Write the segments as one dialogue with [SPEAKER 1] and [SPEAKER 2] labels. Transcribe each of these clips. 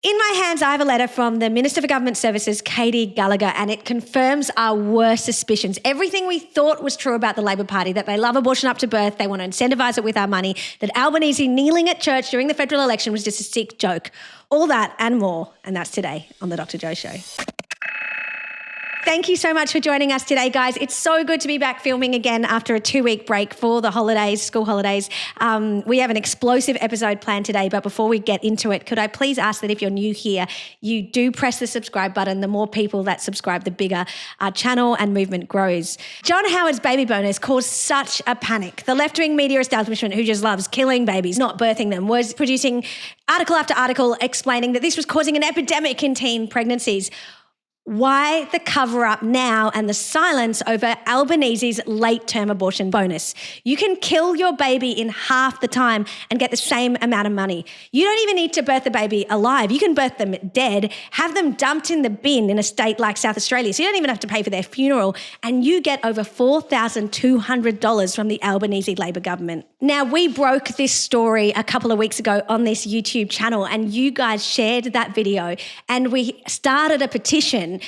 [SPEAKER 1] In my hands, I have a letter from the Minister for Government Services, Katie Gallagher, and it confirms our worst suspicions. Everything we thought was true about the Labor Party, that they love abortion up to birth, they want to incentivise it with our money, that Albanese kneeling at church during the federal election was just a sick joke. All that and more, and that's today on The Dr. Joe Show. Thank you so much for joining us today, guys. It's so good to be back filming again after a 2-week break for the holidays, school holidays. We have an explosive episode planned today, but before we get into it, could I please ask that if you're new here, you do press the subscribe button. The more people that subscribe, the bigger our channel and movement grows. John Howard's baby bonus caused such a panic. The left-wing media establishment, who just loves killing babies, not birthing them, was producing article after article explaining that this was causing an epidemic in teen pregnancies. Why the cover-up now and the silence over Albanese's late-term abortion bonus? You can kill your baby in half the time and get the same amount of money. You don't even need to birth the baby alive. You can birth them dead, have them dumped in the bin in a state like South Australia, so you don't even have to pay for their funeral, and you get over $4,200 from the Albanese Labor government. Now, we broke this story a couple of weeks ago on this YouTube channel, and you guys shared that video, and we started a petition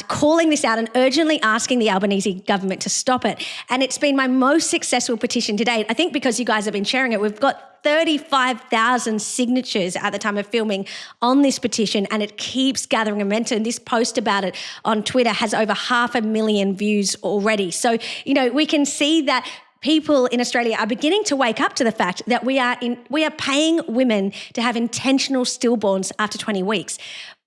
[SPEAKER 1] calling this out and urgently asking the Albanese government to stop it. And it's been my most successful petition to date. I think because you guys have been sharing it, we've got 35,000 signatures at the time of filming on this petition, and it keeps gathering momentum. This post about it on Twitter has over 500,000 views already. So, we can see that people in Australia are beginning to wake up to the fact that we are paying women to have intentional stillborns after 20 weeks.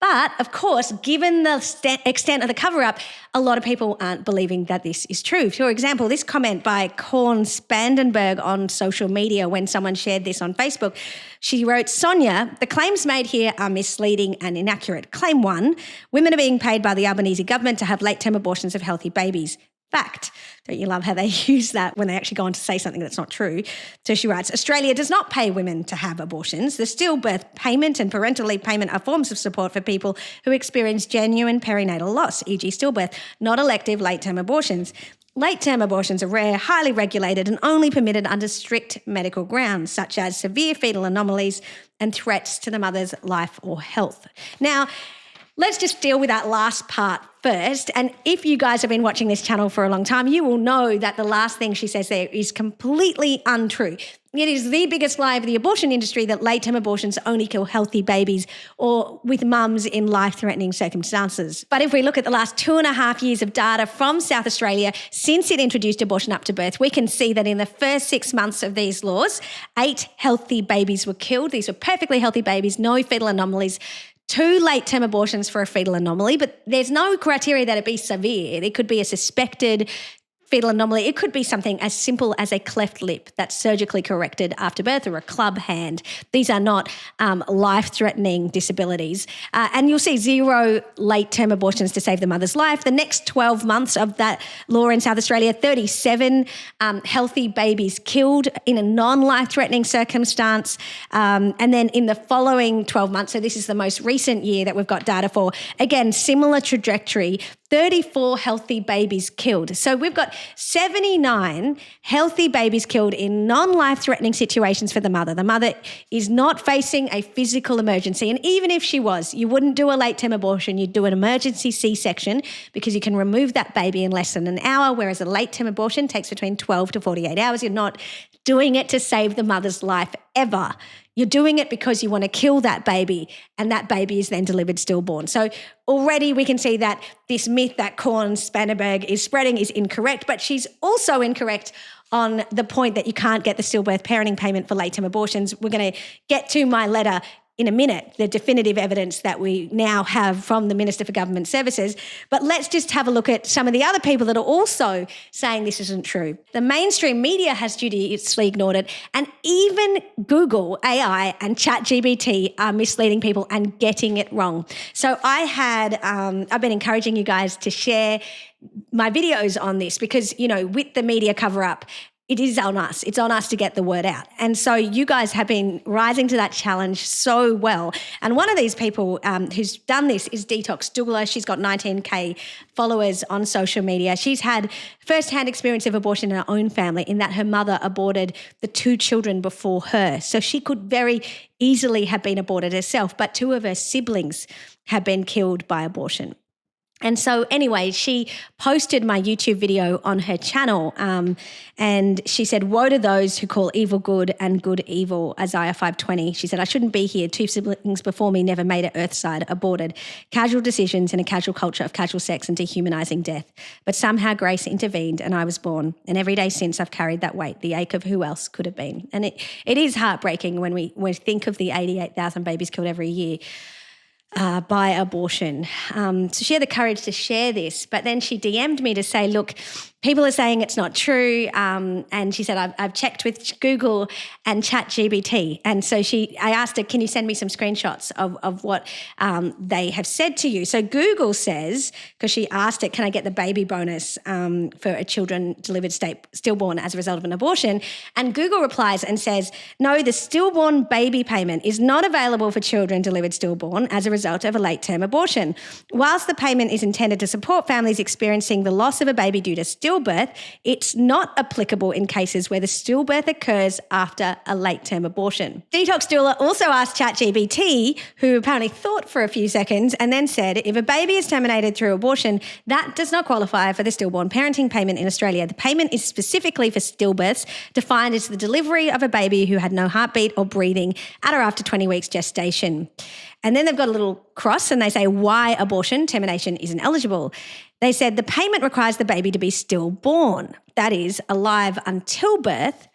[SPEAKER 1] But, of course, given the extent of the cover-up, a lot of people aren't believing that this is true. For example, this comment by Korn Spandenberg on social media when someone shared this on Facebook, she wrote, "Sonia, the claims made here are misleading and inaccurate. Claim 1, women are being paid by the Albanese government to have late-term abortions of healthy babies. Fact." Don't you love how they use that when they actually go on to say something that's not true? So she writes, "Australia does not pay women to have abortions. The stillbirth payment and parental leave payment are forms of support for people who experience genuine perinatal loss, e.g. stillbirth, not elective late-term abortions. Late-term abortions are rare, highly regulated, and only permitted under strict medical grounds, such as severe fetal anomalies and threats to the mother's life or health." Now, let's just deal with that last part first. And if you guys have been watching this channel for a long time, you will know that the last thing she says there is completely untrue. It is the biggest lie of the abortion industry that late-term abortions only kill healthy babies or with mums in life-threatening circumstances. But if we look at the last 2.5 years of data from South Australia since it introduced abortion up to birth, we can see that in the first 6 months of these laws, 8 healthy babies were killed. These were perfectly healthy babies, no fetal anomalies. 2 late-term abortions for a fetal anomaly, but there's no criteria that it be severe. It could be a suspected fetal anomaly. It could be something as simple as a cleft lip that's surgically corrected after birth or a club hand. These are not life-threatening disabilities. And you'll see 0 late-term abortions to save the mother's life. The next 12 months of that law in South Australia, 37 healthy babies killed in a non-life-threatening circumstance. And then in the following 12 months, so this is the most recent year that we've got data for, again, similar trajectory, 34 healthy babies killed. So we've got 79 healthy babies killed in non-life-threatening situations for the mother. The mother is not facing a physical emergency. And even if she was, you wouldn't do a late-term abortion. You'd do an emergency C-section because you can remove that baby in less than an hour, whereas a late-term abortion takes between 12 to 48 hours. You're not doing it to save the mother's life ever. You're doing it because you want to kill that baby, and that baby is then delivered stillborn. So already we can see that this myth that Korn Spandenberg is spreading is incorrect, but she's also incorrect on the point that you can't get the stillbirth parenting payment for late-term abortions. We're going to get to my letter in a minute, the definitive evidence that we now have from the Minister for Government Services. But let's just have a look at some of the other people that are also saying this isn't true. The mainstream media has studiously ignored it, and even Google AI and ChatGPT are misleading people and getting it wrong. So I've been encouraging you guys to share my videos on this because, with the media cover-up, it is on us. It's on us to get the word out. And so you guys have been rising to that challenge so well. And one of these people who's done this is Detox Doula. She's got 19K followers on social media. She's had first-hand experience of abortion in her own family in that her mother aborted the 2 children before her. So she could very easily have been aborted herself, but 2 of her siblings have been killed by abortion. And so anyway, she posted my YouTube video on her channel and she said, woe to those who call evil good and good evil, Isaiah 5:20. She said, I shouldn't be here. 2 siblings before me never made it earthside, aborted. Casual decisions in a casual culture of casual sex and dehumanizing death. But somehow grace intervened and I was born. And every day since I've carried that weight, the ache of who else could have been. And it is heartbreaking when we think of the 88,000 babies killed every year by abortion. So she had the courage to share this, but then she DM'd me to say, look, people are saying it's not true. And she said, I've checked with Google and ChatGPT. And so I asked her, can you send me some screenshots of what they have said to you? So Google says, because she asked it, can I get the baby bonus for a children delivered stillborn as a result of an abortion? And Google replies and says, no, the stillborn baby payment is not available for children delivered stillborn as a result of a late-term abortion. Whilst the payment is intended to support families experiencing the loss of a baby due to stillbirth, it's not applicable in cases where the stillbirth occurs after a late-term abortion. Detox Doula also asked ChatGPT, who apparently thought for a few seconds and then said, if a baby is terminated through abortion, that does not qualify for the stillborn parenting payment in Australia. The payment is specifically for stillbirths, defined as the delivery of a baby who had no heartbeat or breathing at or after 20 weeks gestation. And then they've got a little cross and they say why abortion termination isn't eligible. They said the payment requires the baby to be stillborn, that is, alive until birth,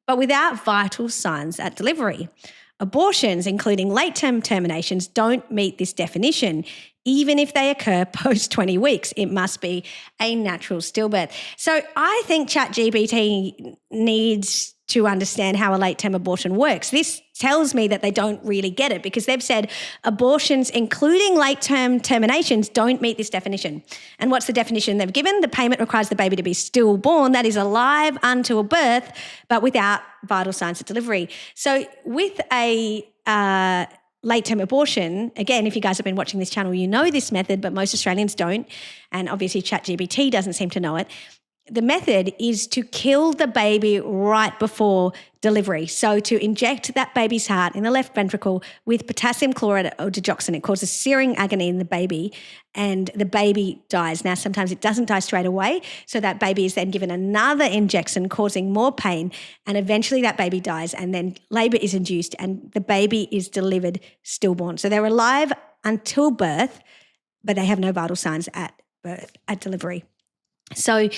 [SPEAKER 1] but without vital signs at delivery. Abortions, including late-term terminations, don't meet this definition. Even if they occur post 20 weeks, it must be a natural stillbirth. So I think ChatGPT needs to understand how a late-term abortion works. This tells me that they don't really get it because they've said abortions, including late-term terminations, don't meet this definition. And what's the definition they've given? The payment requires the baby to be stillborn, that is alive until birth, but without vital signs of delivery. So with a late-term abortion, again, if you guys have been watching this channel, you know this method, but most Australians don't, and obviously ChatGPT doesn't seem to know it. The method is to kill the baby right before delivery. So to inject that baby's heart in the left ventricle with potassium chloride or digoxin, it causes searing agony in the baby and the baby dies. Now, sometimes it doesn't die straight away. So that baby is then given another injection causing more pain and eventually that baby dies and then labour is induced and the baby is delivered stillborn. So they're alive until birth, but they have no vital signs at birth, at delivery. So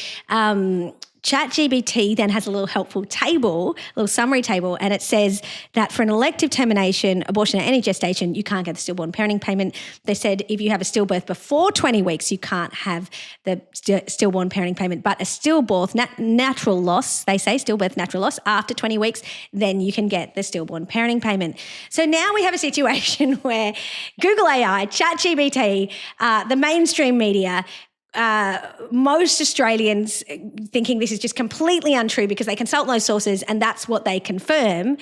[SPEAKER 1] ChatGPT then has a little helpful table, a little summary table, and it says that for an elective termination, abortion at any gestation, you can't get the stillborn parenting payment. They said if you have a stillbirth before 20 weeks, you can't have the stillborn parenting payment, but a stillbirth natural loss, they say stillbirth natural loss after 20 weeks, then you can get the stillborn parenting payment. So now we have a situation where Google AI, ChatGPT, the mainstream media, most Australians thinking this is just completely untrue because they consult those sources and that's what they confirm.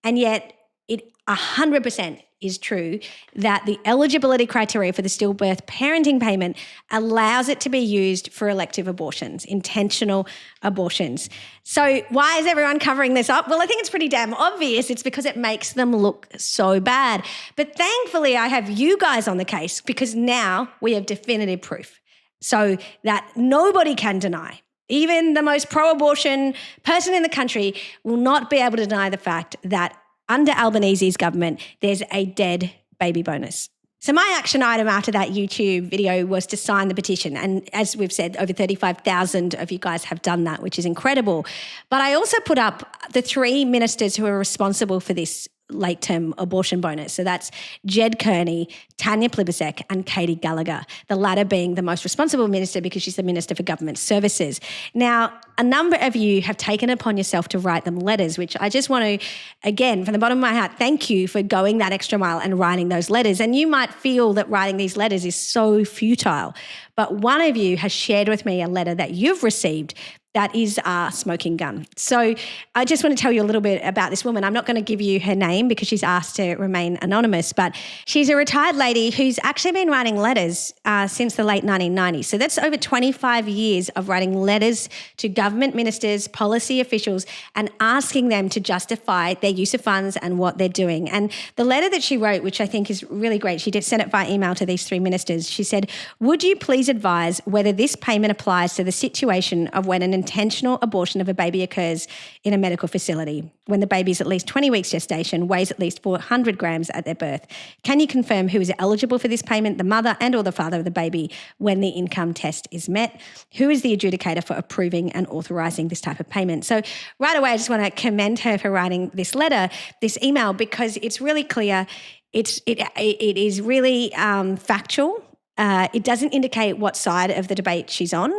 [SPEAKER 1] And yet it 100% is true that the eligibility criteria for the stillbirth parenting payment allows it to be used for elective abortions, intentional abortions. So why is everyone covering this up? Well, I think it's pretty damn obvious. It's because it makes them look so bad. But thankfully I have you guys on the case because now we have definitive proof. So that nobody can deny, even the most pro-abortion person in the country will not be able to deny the fact that under Albanese's government, there's a dead baby bonus. So my action item after that YouTube video was to sign the petition. And as we've said, over 35,000 of you guys have done that, which is incredible. But I also put up the 3 ministers who are responsible for this late-term abortion bonus. So that's Jed Kearney, Tanya Plibersek and Katie Gallagher, the latter being the most responsible minister because she's the Minister for Government Services. Now, a number of you have taken it upon yourself to write them letters, which I just want to, again, from the bottom of my heart, thank you for going that extra mile and writing those letters. And you might feel that writing these letters is so futile, but one of you has shared with me a letter that you've received That is our smoking gun. So I just want to tell you a little bit about this woman. I'm not going to give you her name because she's asked to remain anonymous, but she's a retired lady who's actually been writing letters since the late 1990s. So that's over 25 years of writing letters to government ministers, policy officials, and asking them to justify their use of funds and what they're doing. And the letter that she wrote, which I think is really great, she did send it via email to these three ministers. She said, "Would you please advise whether this payment applies to the situation of when an intentional abortion of a baby occurs in a medical facility, when the baby is at least 20 weeks gestation, weighs at least 400 grams at their birth? Can you confirm who is eligible for this payment, the mother and or the father of the baby, when the income test is met? Who is the adjudicator for approving and authorising this type of payment?" So right away, I just want to commend her for writing this letter, this email, because it's really clear. It is really factual. It doesn't indicate what side of the debate she's on,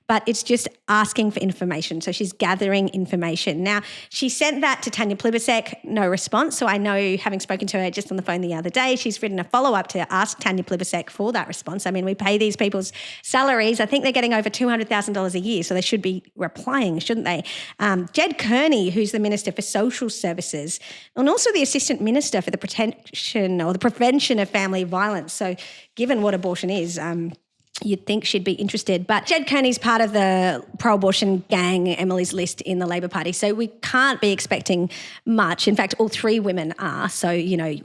[SPEAKER 1] but it's just asking for information. So she's gathering information. Now, she sent that to Tanya Plibersek, no response. So I know, having spoken to her just on the phone the other day, she's written a follow-up to ask Tanya Plibersek for that response. I mean, we pay these people's salaries. I think they're getting over $200,000 a year, so they should be replying, shouldn't they? Jed Kearney, who's the Minister for Social Services, and also the Assistant Minister for the Protection or the Prevention of Family Violence. So given what abortion is, you'd think she'd be interested. But Jed Kearney's part of the pro-abortion gang, Emily's List in the Labor Party, so we can't be expecting much. In fact, all three women are, so,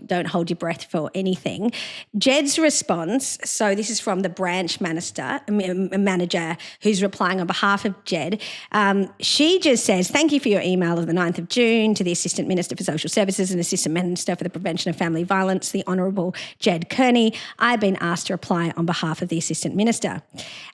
[SPEAKER 1] don't hold your breath for anything. Jed's response, so this is from the branch manager who's replying on behalf of Jed. She just says, "Thank you for your email of the 9th of June to the Assistant Minister for Social Services and Assistant Minister for the Prevention of Family Violence, the Honourable Jed Kearney. I've been asked to reply on behalf of the Assistant Minister."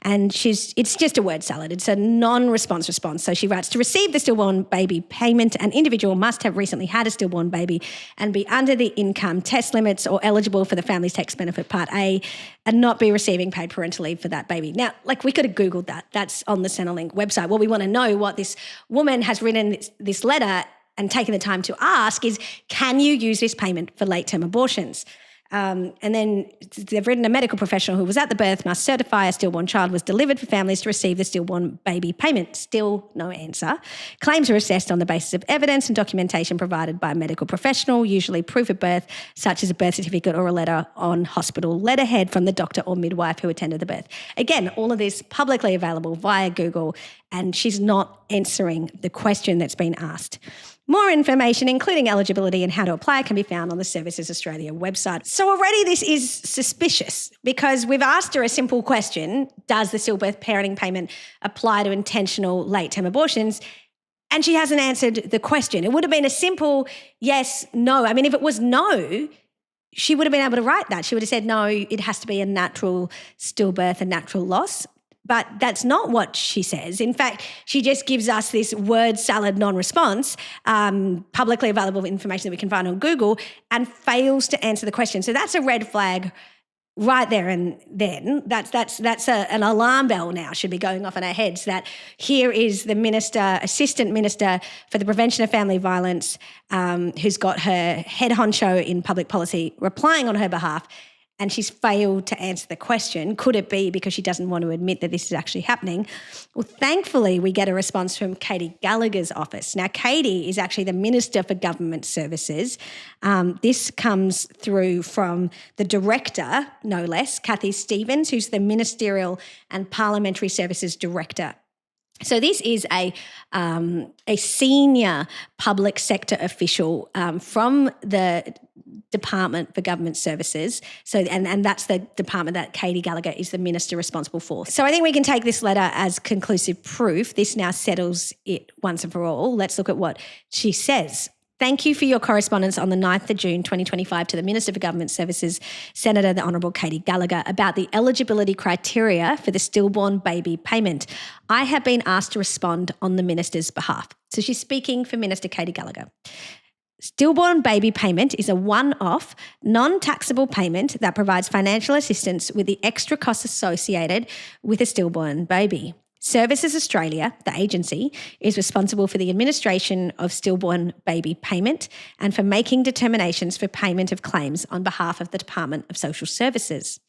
[SPEAKER 1] And it's just a word salad. It's a non-response response. So she writes, "To receive the stillborn baby payment, an individual must have recently had a stillborn baby and be under the income test limits or eligible for the Family's Tax Benefit Part A and not be receiving paid parental leave for that baby." Now, we could have Googled that. That's on the Centrelink website. What we want to know, what this woman has written this letter and taken the time to ask is, can you use this payment for late-term abortions? And then they've written, "A medical professional who was at the birth must certify a stillborn child was delivered for families to receive the stillborn baby payment." Still no answer. "Claims are assessed on the basis of evidence and documentation provided by a medical professional, usually proof of birth, such as a birth certificate or a letter on hospital letterhead from the doctor or midwife who attended the birth." Again, all of this publicly available via Google, and she's not answering the question that's been asked. More information, including eligibility and how to apply, can be found on the Services Australia website. So already this is suspicious because we've asked her a simple question: does the stillbirth parenting payment apply to intentional late-term abortions? And she hasn't answered the question. It would have been a simple yes, no. I mean, if it was no, she would have been able to write that. She would have said, no, it has to be a natural stillbirth, a natural loss. But that's not what she says. In fact, she just gives us this word salad non-response, publicly available information that we can find on Google, and fails to answer the question. So that's a red flag right there and then. That's an alarm bell now should be going off in our heads that here is the minister, assistant minister for the prevention of family violence, who's got her head honcho in public policy replying on her behalf, and she's failed to answer the question. Could it be because she doesn't want to admit that this is actually happening? Well, thankfully, we get a response from Katie Gallagher's office. Now, Katie is actually the Minister for Government Services. This comes through from the Director, no less, Kathy Stevens, who's the Ministerial and Parliamentary Services Director. So this is a senior public sector official from the Department for Government Services. So and that's the department that Katie Gallagher is the minister responsible for. So I think we can take this letter as conclusive proof. This now settles it once and for all. Let's look at what she says. "Thank you for your correspondence on the 9th of June 2025 to the Minister for Government Services, Senator the Honourable Katie Gallagher, about the eligibility criteria for the stillborn baby payment. I have been asked to respond on the Minister's behalf." So she's speaking for Minister Katie Gallagher. "Stillborn baby payment is a one-off, non-taxable payment that provides financial assistance with the extra costs associated with a stillborn baby. Services Australia, the agency, is responsible for the administration of stillborn baby payment and for making determinations for payment of claims on behalf of the Department of Social Services."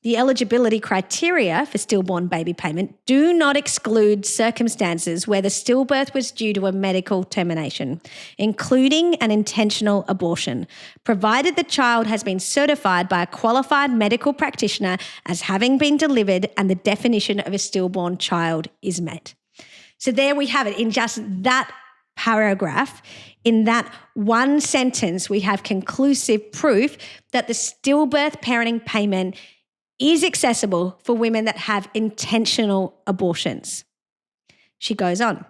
[SPEAKER 1] The eligibility criteria for stillborn baby payment do not exclude circumstances where the stillbirth was due to a medical termination, including an intentional abortion, provided the child has been certified by a qualified medical practitioner as having been delivered and the definition of a stillborn child is met. So there we have it. In just that paragraph, in that one sentence, we have conclusive proof that the stillbirth parenting payment is accessible for women that have intentional abortions. She goes on.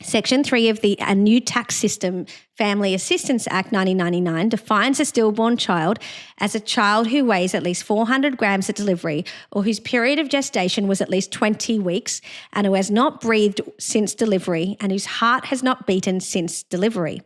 [SPEAKER 1] Section 3 of the A New Tax System Family Assistance Act 1999 defines a stillborn child as a child who weighs at least 400 grams at delivery or whose period of gestation was at least 20 weeks and who has not breathed since delivery and whose heart has not beaten since delivery.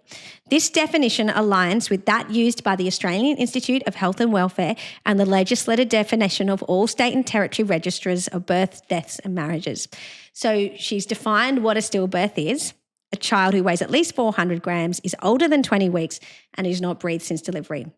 [SPEAKER 1] This definition aligns with that used by the Australian Institute of Health and Welfare and the legislative definition of all state and territory registrars of births, deaths and marriages. So she's defined what a stillbirth is. A child who weighs at least 400 grams, is older than 20 weeks and who's not breathed since delivery.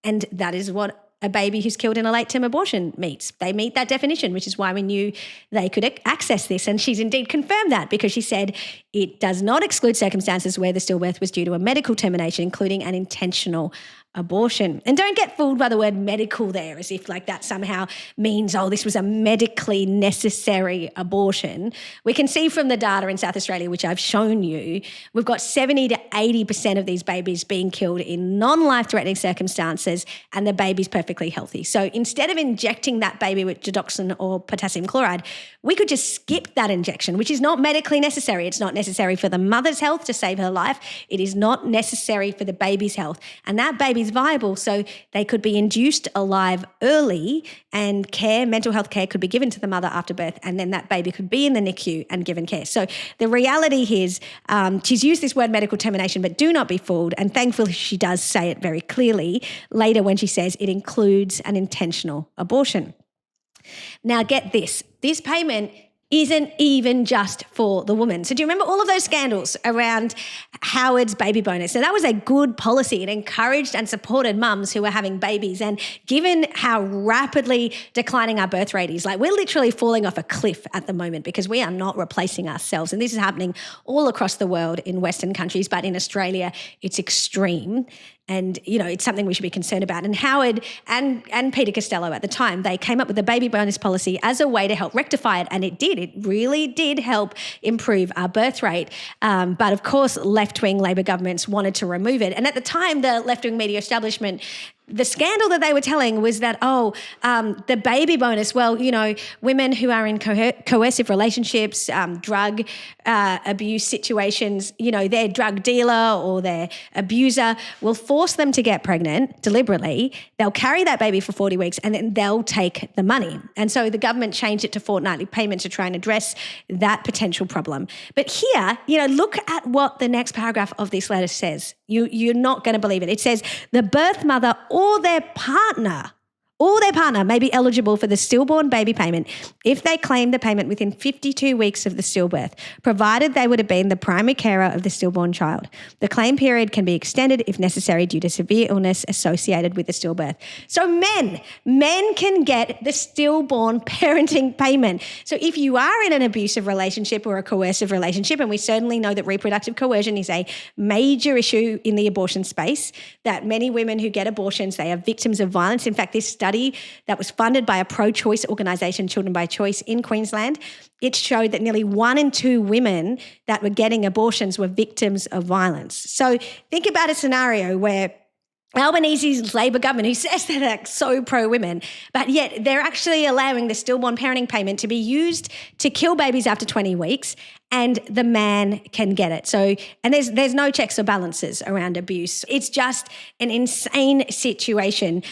[SPEAKER 1] And that is what a baby who's killed in a late-term abortion meets. They meet that definition, which is why we knew they could access this. And she's indeed confirmed that because she said it does not exclude circumstances where the stillbirth was due to a medical termination, including an intentional abortion. And don't get fooled by the word medical there, as if like that somehow means, oh, this was a medically necessary abortion. We can see from the data in South Australia, which I've shown you, we've got 70 to 80% of these babies being killed in non-life-threatening circumstances, and the baby's perfectly healthy. So instead of injecting that baby with digoxin or potassium chloride, we could just skip that injection, which is not medically necessary. It's not necessary for the mother's health to save her life. It is not necessary for the baby's health. And that baby's viable, so they could be induced alive early and mental health care could be given to the mother after birth, and then that baby could be in the NICU and given care. So the reality is she's used this word medical termination, but do not be fooled, and thankfully she does say it very clearly later when she says it includes an intentional abortion. Now get this payment isn't even just for the woman. So do you remember all of those scandals around Howard's baby bonus? So that was a good policy. It encouraged and supported mums who were having babies. And given how rapidly declining our birth rate is, like we're literally falling off a cliff at the moment because we are not replacing ourselves. And this is happening all across the world in Western countries, but in Australia, it's extreme. And, you know, it's something we should be concerned about. And Howard and Peter Costello at the time, they came up with the baby bonus policy as a way to help rectify it. And it did. It really did help improve our birth rate. But of course, left-wing Labor governments wanted to remove it. And at the time, the left-wing media establishment, the scandal that they were telling was that, the baby bonus, well, you know, women who are in coercive relationships, drug abuse situations, you know, their drug dealer or their abuser will force them to get pregnant deliberately. They'll carry that baby for 40 weeks and then they'll take the money. And so the government changed it to fortnightly payment to try and address that potential problem. But here, you know, look at what the next paragraph of this letter says. You're not going to believe it. It says the birth mother or their partner may be eligible for the stillborn baby payment if they claim the payment within 52 weeks of the stillbirth, provided they would have been the primary carer of the stillborn child. The claim period can be extended if necessary due to severe illness associated with the stillbirth. So men can get the stillborn parenting payment. So if you are in an abusive relationship or a coercive relationship, and we certainly know that reproductive coercion is a major issue in the abortion space, that many women who get abortions, they are victims of violence. In fact, this study that was funded by a pro-choice organisation, Children by Choice in Queensland, it showed that nearly 1 in 2 women that were getting abortions were victims of violence. So think about a scenario where Albanese's Labor government, who says that they're so pro-women, but yet they're actually allowing the stillborn parenting payment to be used to kill babies after 20 weeks, and the man can get it. So, and there's no checks or balances around abuse. It's just an insane situation.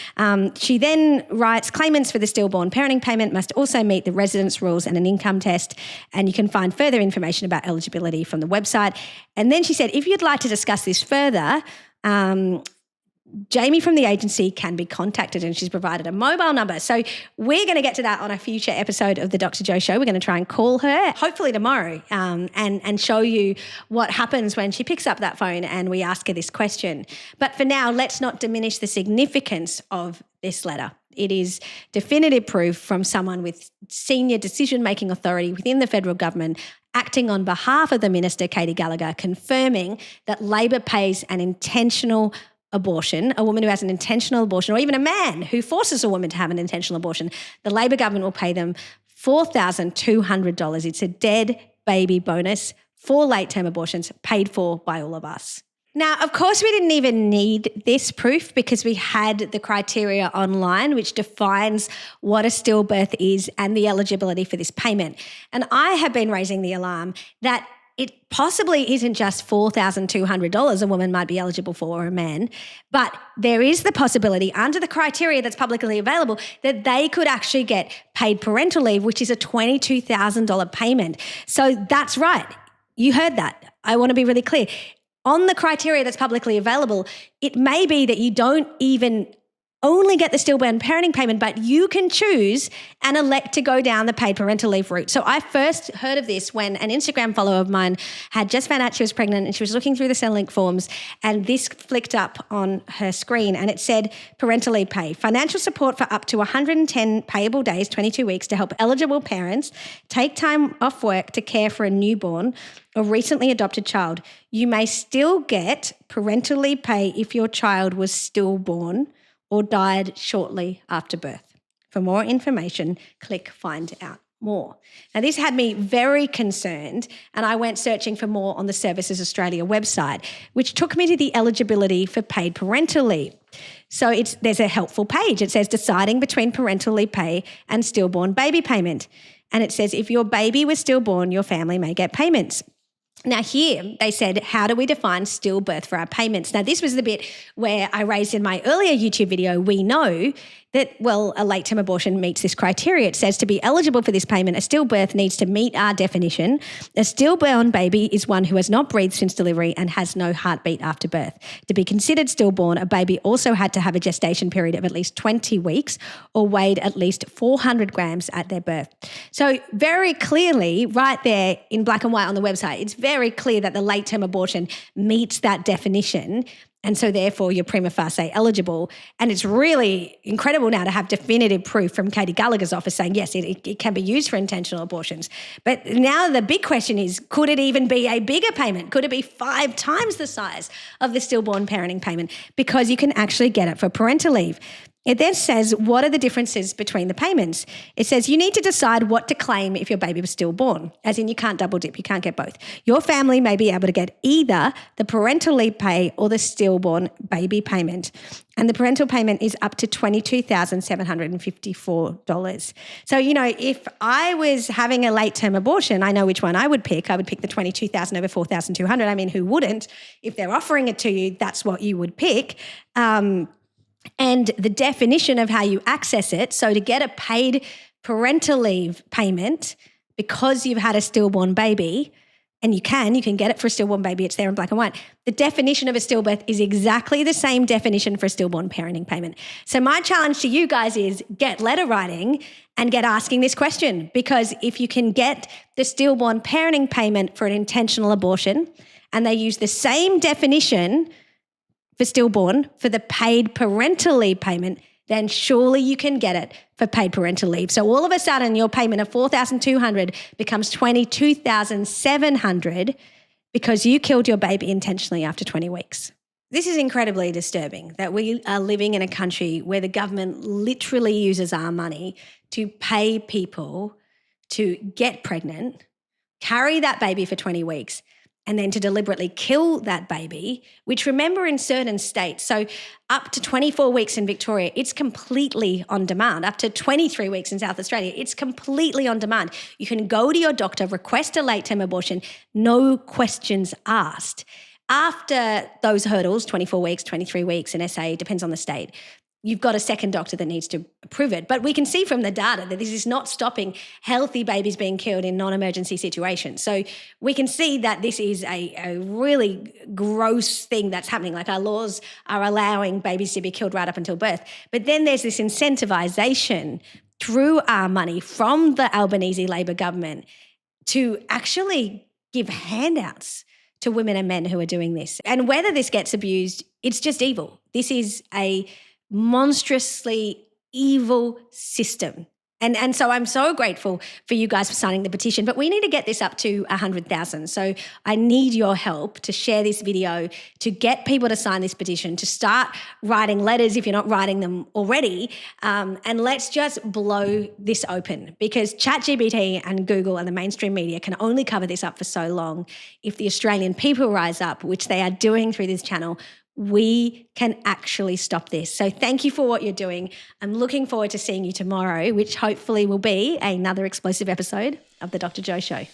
[SPEAKER 1] She then writes, claimants for the stillborn parenting payment must also meet the residence rules and an income test, and you can find further information about eligibility from the website. And then she said, if you'd like to discuss this further, Jamie from the agency can be contacted, and she's provided a mobile number. So we're going to get to that on a future episode of the Dr. Jo Show. We're going to try and call her, hopefully tomorrow, and show you what happens when she picks up that phone and we ask her this question. But for now, let's not diminish the significance of this letter. It is definitive proof from someone with senior decision-making authority within the federal government acting on behalf of the Minister, Katie Gallagher, confirming that Labor pays an intentional abortion, a woman who has an intentional abortion, or even a man who forces a woman to have an intentional abortion, the Labor government will pay them $4,200. It's a dead baby bonus for late-term abortions paid for by all of us. Now, of course, we didn't even need this proof because we had the criteria online which defines what a stillbirth is and the eligibility for this payment. And I have been raising the alarm that it possibly isn't just $4,200 a woman might be eligible for, or a man, but there is the possibility under the criteria that's publicly available that they could actually get paid parental leave, which is a $22,000 payment. So that's right. You heard that. I want to be really clear. On the criteria that's publicly available, it may be that you don't even only get the stillborn parenting payment, but you can choose and elect to go down the paid parental leave route. So I first heard of this when an Instagram follower of mine had just found out she was pregnant and she was looking through the Centrelink forms, and this flicked up on her screen and it said parental leave pay, financial support for up to 110 payable days, 22 weeks, to help eligible parents take time off work to care for a newborn or recently adopted child. You may still get parental leave pay if your child was stillborn or died shortly after birth. For more information, click Find Out More. Now, this had me very concerned, and I went searching for more on the Services Australia website, which took me to the eligibility for paid parental leave. So there's a helpful page. It says deciding between parental leave pay and stillborn baby payment. And it says if your baby was stillborn, your family may get payments. Now here, they said, how do we define stillbirth for our payments? Now this was the bit where I raised in my earlier YouTube video, we know that, well, a late-term abortion meets this criteria. It says to be eligible for this payment, a stillbirth needs to meet our definition. A stillborn baby is one who has not breathed since delivery and has no heartbeat after birth. To be considered stillborn, a baby also had to have a gestation period of at least 20 weeks or weighed at least 400 grams at their birth. So very clearly, right there in black and white on the website, it's very clear that the late-term abortion meets that definition. And so therefore you're prima facie eligible. And it's really incredible now to have definitive proof from Katie Gallagher's office saying, yes, it can be used for intentional abortions. But now the big question is, could it even be a bigger payment? Could it be 5 times the size of the stillborn parenting payment? Because you can actually get it for parental leave. It then says, what are the differences between the payments? It says you need to decide what to claim if your baby was stillborn, as in you can't double dip, you can't get both. Your family may be able to get either the parental leave pay or the stillborn baby payment. And the parental payment is up to $22,754. So, if I was having a late-term abortion, I know which one I would pick. I would pick the $22,000 over $4,200. I mean, who wouldn't? If they're offering it to you, that's what you would pick. And the definition of how you access it, so to get a paid parental leave payment because you've had a stillborn baby, and you can get it for a stillborn baby, it's there in black and white. The definition of a stillbirth is exactly the same definition for a stillborn parenting payment. So my challenge to you guys is get letter writing and get asking this question, because if you can get the stillborn parenting payment for an intentional abortion and they use the same definition for stillborn for the paid parental leave payment, then surely you can get it for paid parental leave. So all of a sudden your payment of $4,200 becomes $22,700 because you killed your baby intentionally after 20 weeks. This is incredibly disturbing that we are living in a country where the government literally uses our money to pay people to get pregnant, carry that baby for 20 weeks, and then to deliberately kill that baby, which, remember, in certain states, so up to 24 weeks in Victoria, it's completely on demand. Up to 23 weeks in South Australia, it's completely on demand. You can go to your doctor, request a late-term abortion, no questions asked. After those hurdles, 24 weeks, 23 weeks in SA, depends on the state, you've got a second doctor that needs to approve it. But we can see from the data that this is not stopping healthy babies being killed in non-emergency situations. So we can see that this is a really gross thing that's happening. Like, our laws are allowing babies to be killed right up until birth. But then there's this incentivization through our money from the Albanese Labor government to actually give handouts to women and men who are doing this. And whether this gets abused, it's just evil. This is a monstrously evil system. And so I'm so grateful for you guys for signing the petition, but we need to get this up to 100,000. So I need your help to share this video, to get people to sign this petition, to start writing letters if you're not writing them already. And let's just blow this open, because ChatGPT and Google and the mainstream media can only cover this up for so long. If the Australian people rise up, which they are doing through this channel, we can actually stop this. So thank you for what you're doing. I'm looking forward to seeing you tomorrow, which hopefully will be another explosive episode of the Dr. Joe Show.